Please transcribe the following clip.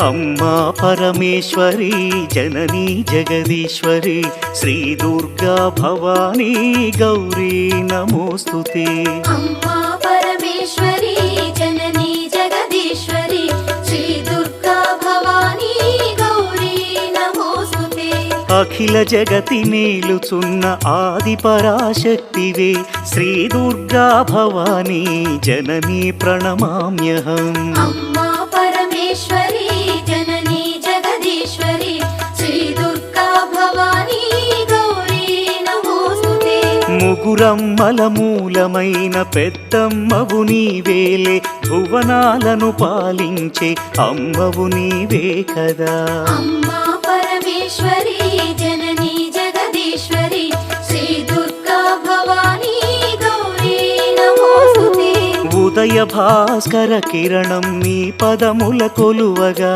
अम्मा परमेश्वरी जननी जगदीश्वरी श्री दुर्गा भवानी गौरी नमोस्तुते। अम्मा परमेश्वरी जननी जगदीश्वरी श्री दुर्गा भवानी गौरी नमोस्तुते। अखिल जगति नेलुचुन्न आदि पराशक्तिवे श्री दुर्गा भवानी जननी प्रणमाम्यहम्। अम्मा परमेश्वरी जननी जगदीश्वरी श्री दुर्गा भवानी गौरी नमोस्तुते। ముగురమ్మల మూలమైన పెద్దమ్మవు నీవేలే భువనాలను పాలించే అమ్మవు నీవే కదా। अम्मा परमेश्वरी जननी जगदीश्वरी श्री दुर्गा भवानी गौरी नमोस्तुते। ఉదయ భాస్కర కిరణం నీ పదముల కొలువగా